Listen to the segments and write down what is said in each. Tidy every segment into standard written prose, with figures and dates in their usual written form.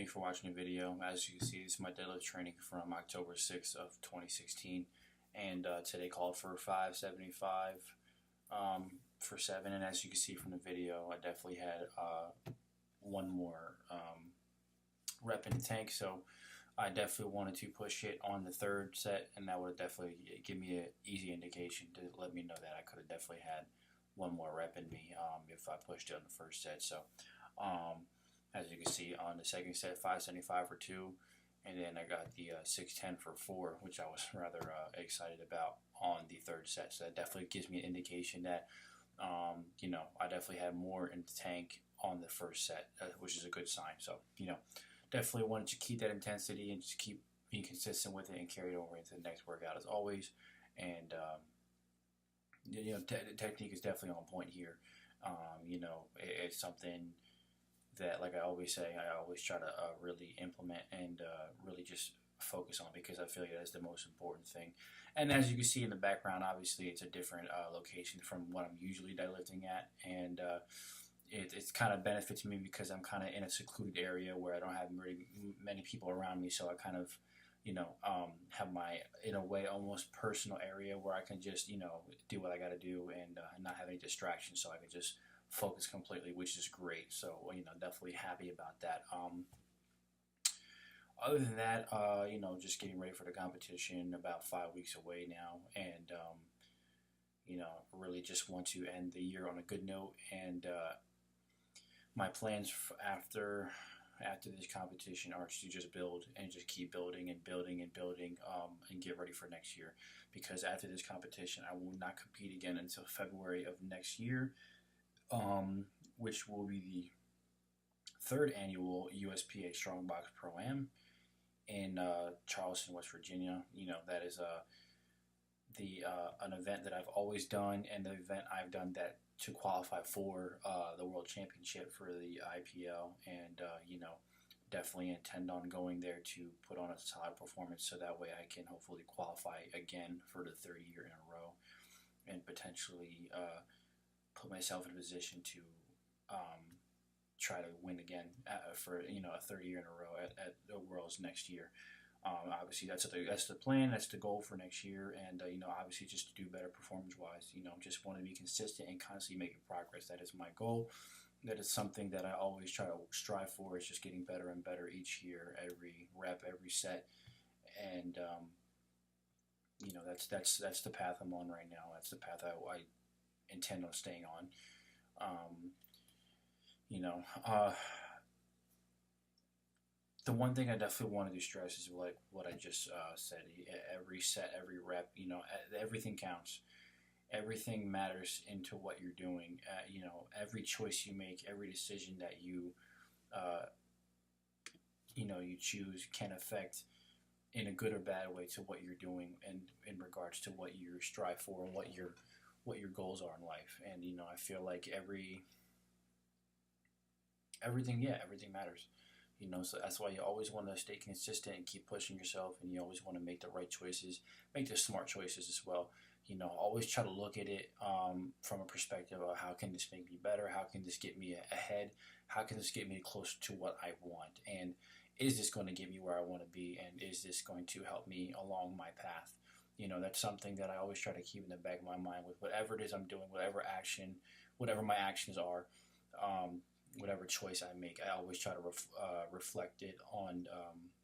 Thanks for watching the video. As you can see, this is my deadlift training from October 6th of 2016, and today called for 575 for 7, and as you can see from the video, I definitely had one more rep in the tank, so I definitely wanted to push it on the third set, and that would definitely give me an easy indication to let me know that I could have definitely had one more rep in me if I pushed it on the first set. So as you can see on the second set, 575 for 2, and then I got the 610 for 4, which I was rather excited about on the third set. So that definitely gives me an indication that I definitely had more in the tank on the first set, which is a good sign. So definitely wanted to keep that intensity and just keep being consistent with it and carry it over into the next workout as always. And the technique is definitely on point here. It's something that, like I always say, I always try to really implement and really just focus on, because I feel like that's the most important thing. And as you can see in the background, obviously it's a different location from what I'm usually deadlifting at, and it's kind of benefits me because I'm kind of in a secluded area where I don't have really many people around me, so I kind of have my, in a way, almost personal area where I can just do what I got to do and not have any distractions, so I can just focus completely, which is great. So definitely happy about that. Other than that, just getting ready for the competition, about 5 weeks away now, and really just want to end the year on a good note. And my plans after this competition are to just build and just keep building and building and building, and get ready for next year, because after this competition I will not compete again until February of next year, which will be the third annual USPA Strongbox Pro-Am in Charleston, West Virginia. That is an event that I've always done, and the event I've done that to qualify for the World Championship for the IPL, and definitely intend on going there to put on a solid performance, so that way I can hopefully qualify again for the third year in a row, and potentially put myself in a position to try to win again for a third year in a row at the Worlds next year. Obviously that's the plan, that's the goal for next year, and obviously just to do better performance wise. Just want to be consistent and constantly making progress. That is my goal. That is something that I always try to strive for, is just getting better and better each year, every rep, every set, and that's the path I'm on right now. That's the path I intend on staying on. The one thing I definitely wanted to stress is like what I just said. Every set, every rep, everything counts. Everything matters into what you're doing. Every choice you make, every decision that you choose can affect in a good or bad way to what you're doing, and in regards to what you strive for and what your goals are in life. And I feel like everything matters. So that's why you always want to stay consistent and keep pushing yourself, and you always want to make the right choices, make the smart choices as well. Always try to look at it from a perspective of, how can this make me better? How can this get me ahead? How can this get me closer to what I want? And is this going to get me where I want to be? And is this going to help me along my path? That's something that I always try to keep in the back of my mind with whatever it is I'm doing, whatever my actions are, whatever choice I make. I always try to reflect it on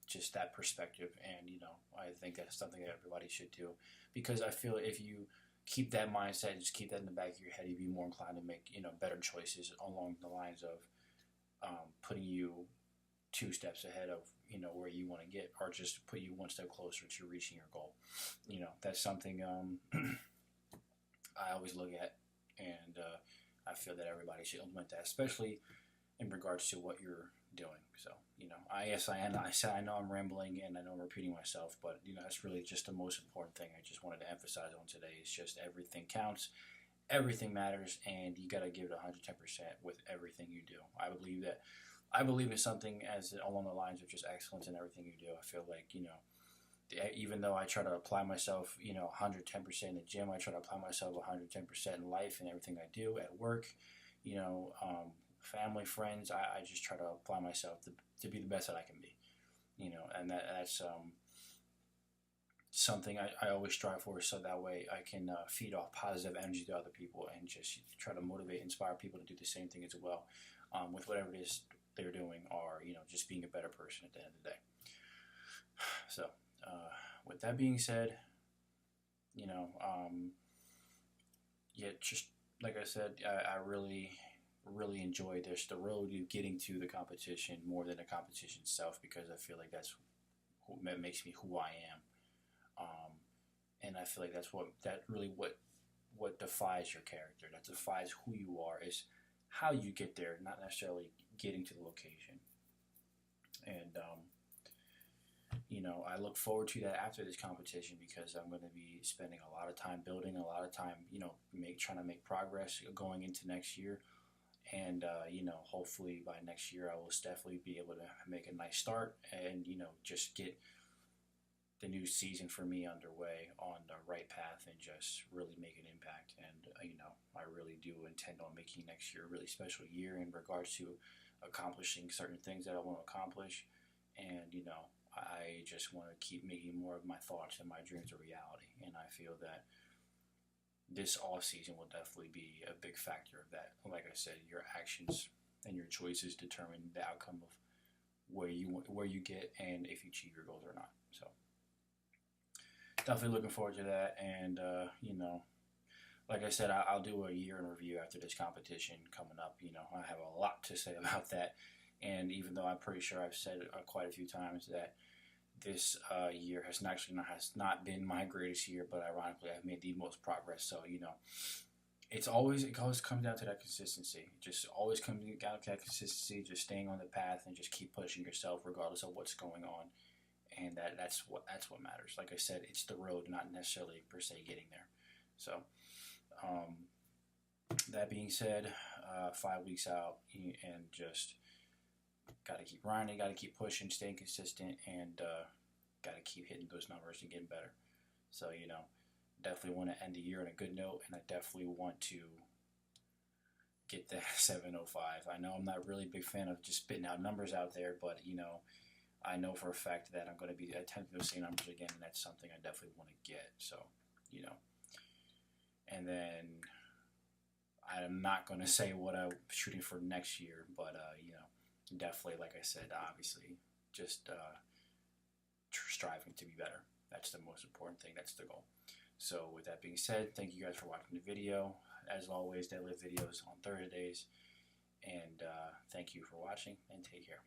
just that perspective, and I think that's something that everybody should do, because I feel if you keep that mindset and just keep that in the back of your head, you'd be more inclined to make better choices along the lines of putting you 2 steps ahead of where you want to get, or just put you one step closer to reaching your goal. That's something I always look at, and I feel that everybody should implement that, especially in regards to what you're doing. So, I know I'm rambling and I know I'm repeating myself, but that's really just the most important thing I just wanted to emphasize on today. Is just everything counts, everything matters, and you got to give it 110% with everything you do. I believe in something as along the lines of just excellence in everything you do. I feel like even though I try to apply myself 110% in the gym, I try to apply myself 110% in life and everything I do at work, family, friends. I just try to apply myself to be the best that I can be, you know, and that's something I always strive for, so that way I can feed off positive energy to other people and just try to motivate, inspire people to do the same thing as well, with whatever it is they're doing, or you know, just being a better person at the end of the day. So, with that being said, you know, yeah, just like I said, I really enjoy this, the road to getting to the competition more than the competition itself, because I feel like that makes me who I am. Um, and I feel like what defines your character, that defines who you are, is how you get there, not necessarily getting to the location. And you know, I look forward to that after this competition, because I'm going to be spending a lot of time building, a lot of time, you know, trying to make progress going into next year. And you know, hopefully by next year I will definitely be able to make a nice start, and you know, just get the new season for me underway on the right path and just really make an impact. And you know, I really do intend on making next year a really special year in regards to accomplishing certain things that I want to accomplish. And you know, I just want to keep making more of my thoughts and my dreams a reality. And I feel that this off season will definitely be a big factor of that. Like I said, your actions and your choices determine the outcome of where you get, and if you achieve your goals or not. So definitely looking forward to that. And you know, like I said, I'll do a year in review after this competition coming up. You know, I have a lot to say about that. And even though I'm pretty sure I've said it quite a few times that this year has not been my greatest year, but ironically I've made the most progress. So you know, it always comes down to that consistency. Just always comes down to that consistency, just staying on the path and just keep pushing yourself regardless of what's going on. And that's what matters. Like I said, it's the road, not necessarily per se getting there. So um, that being said, 5 weeks out, and just got to keep grinding, got to keep pushing, staying consistent, and got to keep hitting those numbers and getting better. So you know, definitely want to end the year on a good note, and I definitely want to get that 705. I know I'm not really a big fan of just spitting out numbers out there, but you know, I know for a fact that I'm going to be attempting those same numbers again, and that's something I definitely want to get. So, you know, and then I'm not going to say what I'm shooting for next year, but you know, definitely, like I said, obviously, just striving to be better. That's the most important thing. That's the goal. So, with that being said, thank you guys for watching the video. As always, Deadlift videos on Thursdays, and thank you for watching, and take care.